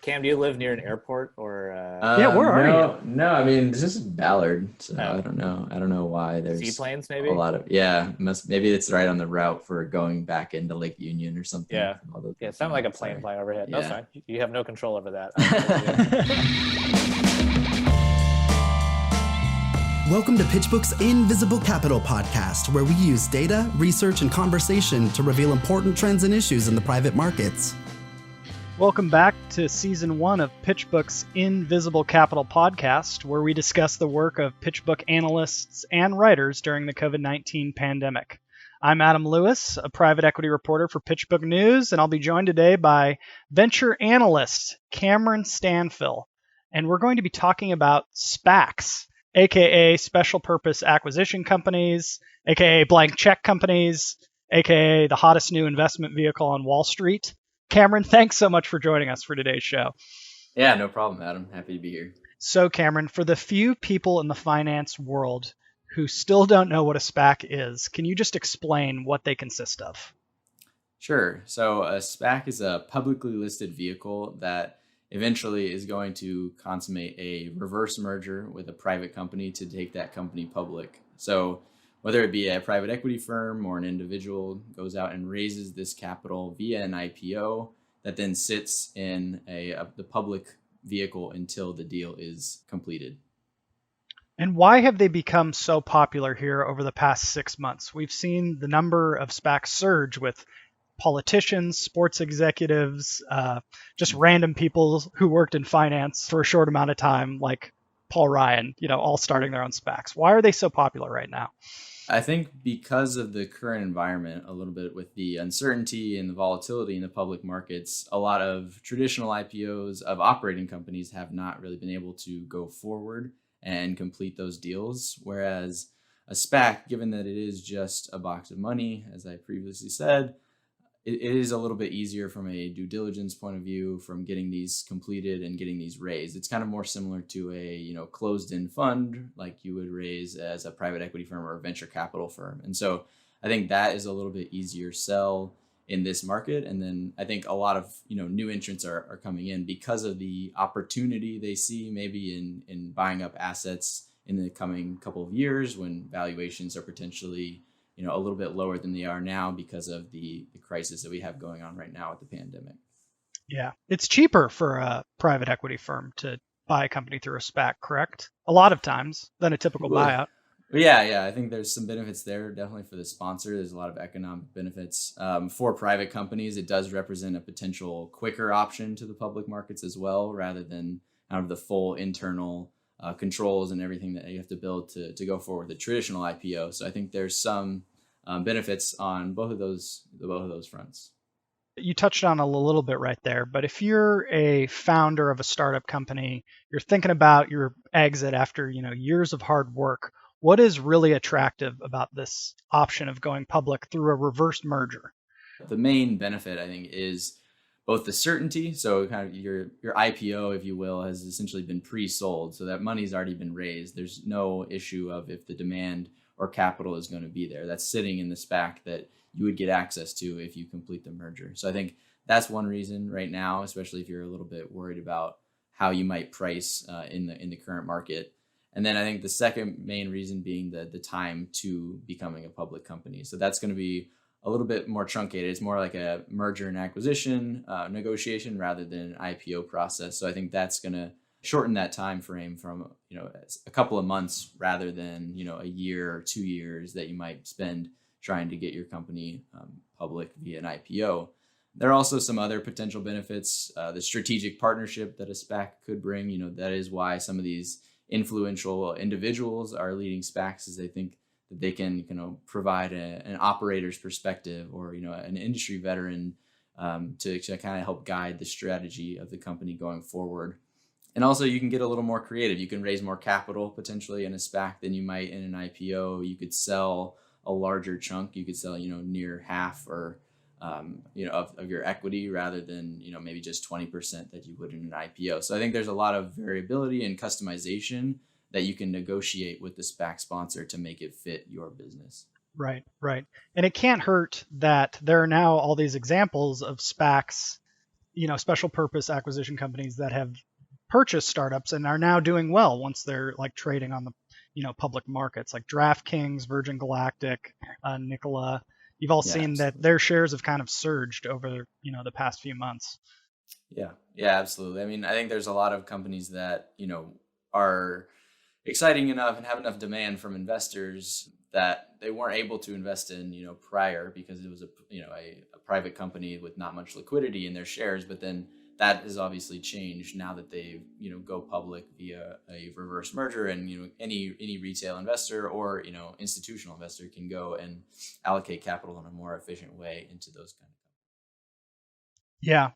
Cam, do you live near an airport or Yeah, where are you? No, I mean it's just Ballard, so oh, I don't know why there's seaplanes a maybe? lot of maybe it's right on the route for going back into Lake Union or something Yeah. from all those Yeah, it sounded like a flying. plane Sorry. flying overhead. No, it's Yeah. fine. You have no control over that. I do. Welcome to PitchBook's Invisible Capital podcast, where we use data, research, and conversation to reveal important trends and issues in the private markets. Welcome back to Season 1 of PitchBook's Invisible Capital podcast, where we discuss the work of PitchBook analysts and writers during the COVID-19 pandemic. I'm Adam Lewis, a private equity reporter for PitchBook News, and I'll be joined today by venture analyst Cameron Stanfill. And we're going to be talking about SPACs, aka special purpose acquisition companies, aka blank check companies, aka the hottest new investment vehicle on Wall Street. Cameron, thanks so much for joining us for today's show. Yeah, no problem, Adam. Happy to be here. So, Cameron, for the few people in the finance world who still don't know what a SPAC is, can you just explain what they consist of? Sure. So a SPAC is a publicly listed vehicle that eventually is going to consummate a reverse merger with a private company to take that company public. So whether it be a private equity firm or an individual goes out and raises this capital via an IPO that then sits in the public vehicle until the deal is completed. And why have they become so popular here over the past 6 months? We've seen the number of SPACs surge with politicians, sports executives, just random people who worked in finance for a short amount of time, like Paul Ryan, all starting their own SPACs. Why are they so popular right now? I think because of the current environment, a little bit with the uncertainty and the volatility in the public markets, a lot of traditional IPOs of operating companies have not really been able to go forward and complete those deals. Whereas a SPAC, given that it is just a box of money, as I previously said, it is a little bit easier from a due diligence point of view from getting these completed and getting these raised. It's kind of more similar to a closed-end fund like you would raise as a private equity firm or a venture capital firm. And so I think that is a little bit easier sell in this market. And then I think a lot of new entrants are coming in because of the opportunity they see maybe in buying up assets in the coming couple of years when valuations are potentially a little bit lower than they are now because of the crisis that we have going on right now with the pandemic. Yeah, it's cheaper for a private equity firm to buy a company through a SPAC, correct? A lot of times than a typical buyout. Yeah, I think there's some benefits there, definitely for the sponsor. There's a lot of economic benefits. For private companies, it does represent a potential quicker option to the public markets as well, rather than out of the full internal controls and everything that you have to build to go forward with a traditional IPO. So I think there's some benefits on both of those fronts. You touched on a little bit right there, but if you're a founder of a startup company, you're thinking about your exit after years of hard work. What is really attractive about this option of going public through a reverse merger? The main benefit, I think, is both the certainty. So kind of your IPO, if you will, has essentially been pre-sold. So that money's already been raised. There's no issue of if the demand or capital is going to be there. That's sitting in the SPAC that you would get access to if you complete the merger. So I think that's one reason right now, especially if you're a little bit worried about how you might price in the current market. And then I think the second main reason being the time to becoming a public company. So that's going to be a little bit more truncated. It's more like a merger and acquisition negotiation rather than an IPO process. So I think that's going to shorten that time frame from a couple of months rather than a year or 2 years that you might spend trying to get your company public via an IPO. There are also some other potential benefits. The strategic partnership that a SPAC could bring. That is why some of these influential individuals are leading SPACs, as they think that they can provide an operator's perspective or an industry veteran to kind of help guide the strategy of the company going forward. And also you can get a little more creative. You can raise more capital potentially in a SPAC than you might in an IPO. You could sell a larger chunk. You could sell near half or of your equity rather than maybe just 20% that you would in an IPO. So I think there's a lot of variability and customization that you can negotiate with the SPAC sponsor to make it fit your business. Right. And it can't hurt that there are now all these examples of SPACs special purpose acquisition companies that have purchased startups and are now doing well once they're like trading on the public markets, like DraftKings, Virgin Galactic, Nikola. You've all Yeah, seen that absolutely. their shares have kind of surged over the past few months. Yeah, absolutely. I mean, I think there's a lot of companies that, are exciting enough and have enough demand from investors that they weren't able to invest in, prior because it was a private company with not much liquidity in their shares. But then that has obviously changed now that they, go public via a reverse merger, and, any retail investor or, institutional investor can go and allocate capital in a more efficient way into those kind of.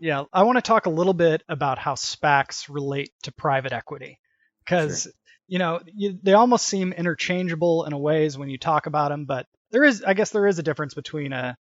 Yeah. I want to talk a little bit about how SPACs relate to private equity, Sure. because they almost seem interchangeable in a ways when you talk about them, but I guess there is a difference between a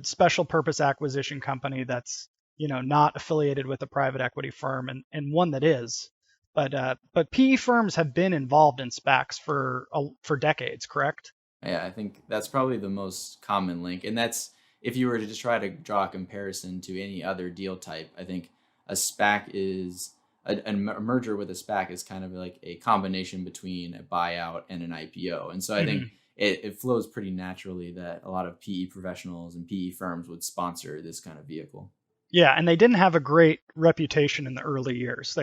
special purpose acquisition company that's not affiliated with a private equity firm and one that is. But PE firms have been involved in SPACs for decades, correct? Yeah, I think that's probably the most common link. And that's if you were to just try to draw a comparison to any other deal type, I think a SPAC is a merger with a SPAC is kind of like a combination between a buyout and an IPO. And so I think Mhm. it flows pretty naturally that a lot of PE professionals and PE firms would sponsor this kind of vehicle. Yeah, and they didn't have a great reputation in the early years.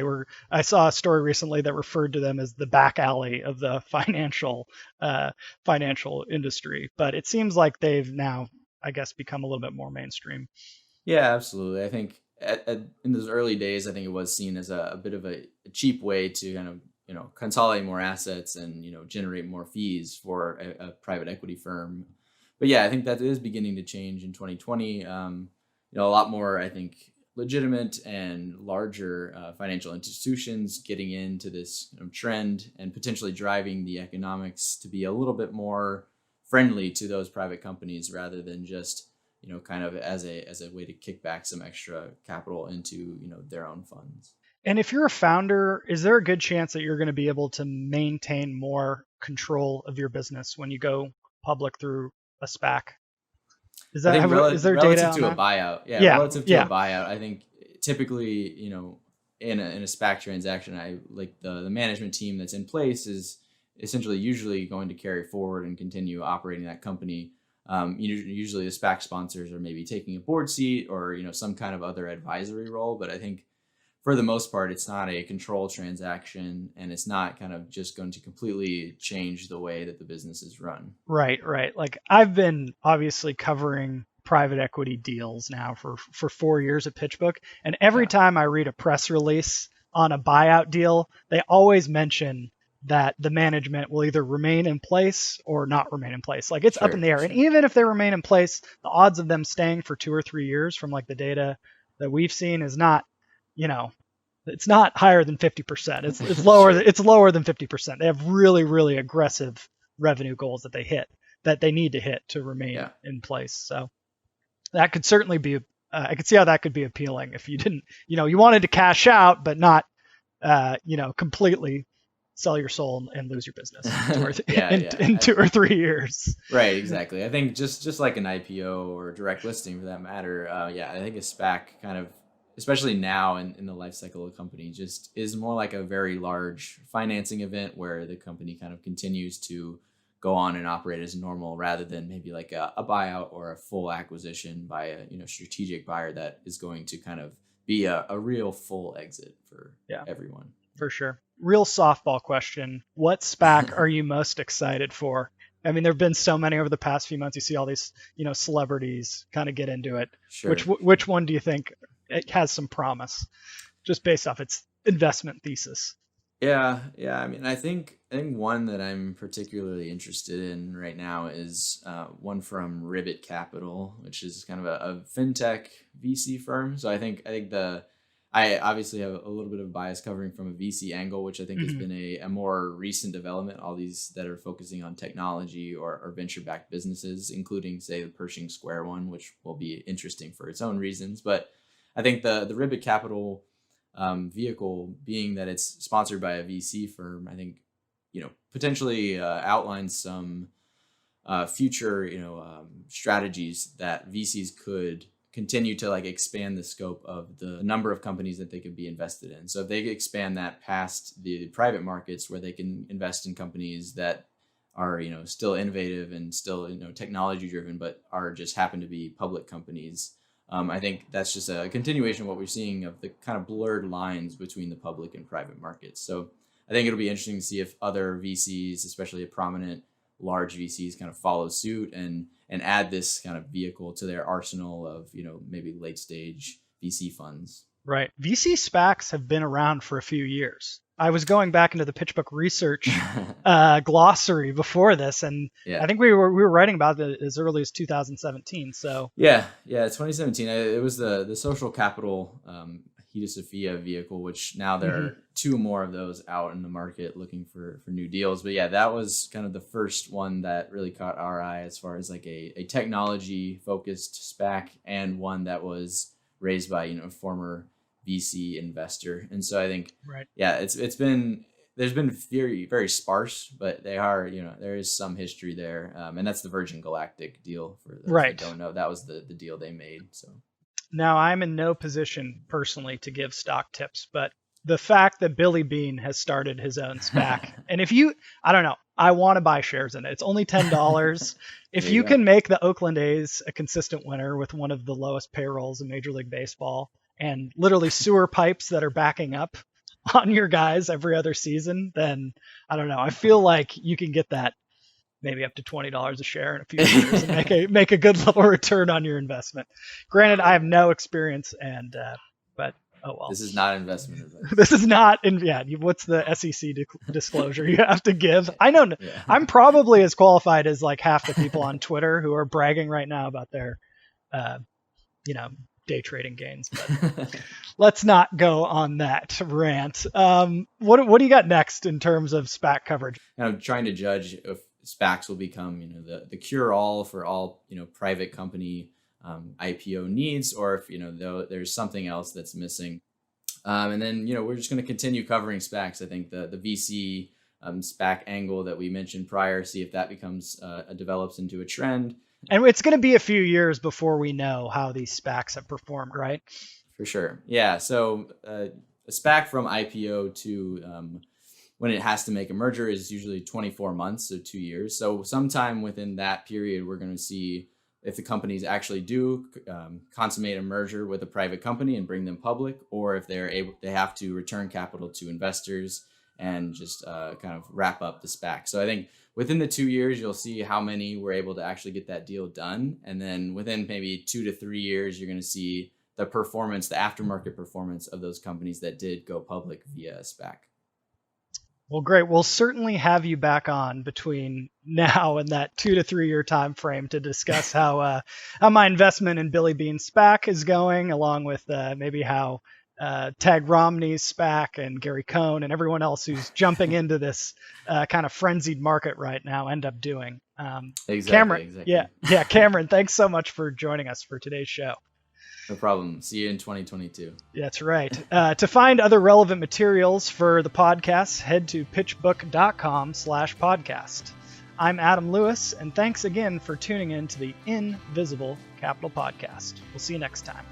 I saw a story recently that referred to them as the back alley of the financial industry. But it seems like they've now, I guess, become a little bit more mainstream. Yeah, absolutely. I think in those early days, I think it was seen as a bit of a cheap way to kind of consolidate more assets and generate more fees for a private equity firm. But yeah, I think that is beginning to change in 2020. A lot more, I think, legitimate and larger financial institutions getting into this trend and potentially driving the economics to be a little bit more friendly to those private companies rather than just kind of as a way to kick back some extra capital into their own funds. And if you're a founder, is there a good chance that you're going to be able to maintain more control of your business when you go public through a SPAC? I think Is there data relative on to a that? buyout, yeah, Yeah, relative to a yeah. buyout, I think typically, in a SPAC transaction, I like the management team that's in place is essentially usually going to carry forward and continue operating that company. Usually the SPAC sponsors are maybe taking a board seat or some kind of other advisory role, but I think for the most part, it's not a control transaction, and it's not kind of just going to completely change the way that the business is run. Right. Like I've been obviously covering private equity deals now for 4 years at PitchBook, and every Yeah, time I read a press release on a buyout deal, they always mention that the management will either remain in place or not remain in place. Like it's up in sure, the air. And sure. even if they remain in place, the odds of them staying for 2 or 3 years from like the data that we've seen is not, you know, it's not higher than 50%. It's lower. Sure. It's lower than 50%. They have really aggressive revenue goals that they need to hit to remain Yeah. in place. So that could certainly be. I could see how that could be appealing if you didn't, you wanted to cash out, but not, completely sell your soul and lose your business Yeah, in yeah. 2 or 3 years. Right, exactly. I think just like an IPO or direct listing for that matter, yeah, I think a SPAC kind of, especially now in the life cycle of a company, just is more like a very large financing event where the company kind of continues to go on and operate as normal rather than maybe like a buyout or a full acquisition by a strategic buyer that is going to kind of be a real full exit for Yeah, everyone. for sure. Real softball question. What SPAC are you most excited for? I mean, there have been so many over the past few months. You see all these, celebrities kind of get into it. Sure. Which one do you think it has some promise, just based off its investment thesis? Yeah. I mean, I think one that I'm particularly interested in right now is one from Ribbit Capital, which is kind of a fintech VC firm. So I obviously have a little bit of bias covering from a VC angle, which I think has Hmm. been a more recent development. All these that are focusing on technology or venture backed businesses, including say the Pershing Square one, which will be interesting for its own reasons. But I think the Ribbit Capital vehicle, being that it's sponsored by a VC firm, I think potentially outlines some future strategies that VCs could continue to like expand the scope of the number of companies that they could be invested in. So if they expand that past the private markets where they can invest in companies that are, still innovative and still, technology driven, but are just happen to be public companies. I think that's just a continuation of what we're seeing of the kind of blurred lines between the public and private markets. So I think it'll be interesting to see if other VCs, especially prominent large VCs, kind of follow suit and add this kind of vehicle to their arsenal of, maybe late stage VC funds. Right. VC SPACs have been around for a few years. I was going back into the PitchBook research glossary before this, and I think we were writing about it as early as 2017. So yeah, 2017. It was the social capital Hida Sophia vehicle, which now there are two more of those out in the market looking for new deals. But yeah, that was kind of the first one that really caught our eye as far as like a technology focused SPAC, and one that was raised by a former VC investor. And so I think there's been very, very sparse, but they are, there is some history there. And that's the Virgin Galactic deal, for those that don't know. That was the deal they made. So now I'm in no position personally to give stock tips, but the fact that Billy Beane has started his own SPAC, and I don't know, I want to buy shares in it. It's only $10. If you can make the Oakland A's a consistent winner with one of the lowest payrolls in Major League Baseball, and literally sewer pipes that are backing up on your guys every other season, then I don't know. I feel like you can get that maybe up to $20 a share in a few years and make a good little return on your investment. Granted, I have no experience, but oh well. This is not investment advice. This is not what's the SEC disclosure you have to give? I know I'm probably as qualified as like half the people on Twitter who are bragging right now about their day trading gains, but let's not go on that rant. What do you got next in terms of SPAC coverage? I'm trying to judge if SPACs will become, the cure all for all, private company IPO needs, or if, there's something else that's missing. And then, we're just going to continue covering SPACs. I think the VC SPAC angle that we mentioned prior, see if that becomes develops into a trend. And it's going to be a few years before we know how these SPACs have performed, right? For sure. Yeah. So a SPAC from IPO to when it has to make a merger is usually 24 months, so 2 years. So sometime within that period, we're going to see if the companies actually do consummate a merger with a private company and bring them public, or if they have to return capital to investors and just kind of wrap up the SPAC. So I think within the 2 years, you'll see how many were able to actually get that deal done. And then within maybe 2 to 3 years, you're going to see the performance, the aftermarket performance of those companies that did go public via a SPAC. Well, great. We'll certainly have you back on between now and that 2 to 3 year time frame to discuss how my investment in Billy Beane SPAC is going, along with maybe how Tag Romney's SPAC and Gary Cohn and everyone else who's jumping into this kind of frenzied market right now end up doing. Cameron, yeah, Cameron, thanks so much for joining us for today's show. No problem. See you in 2022. That's right. To find other relevant materials for the podcast, head to pitchbook.com/podcast. I'm Adam Lewis, and thanks again for tuning in to the Invisible Capital Podcast. We'll see you next time.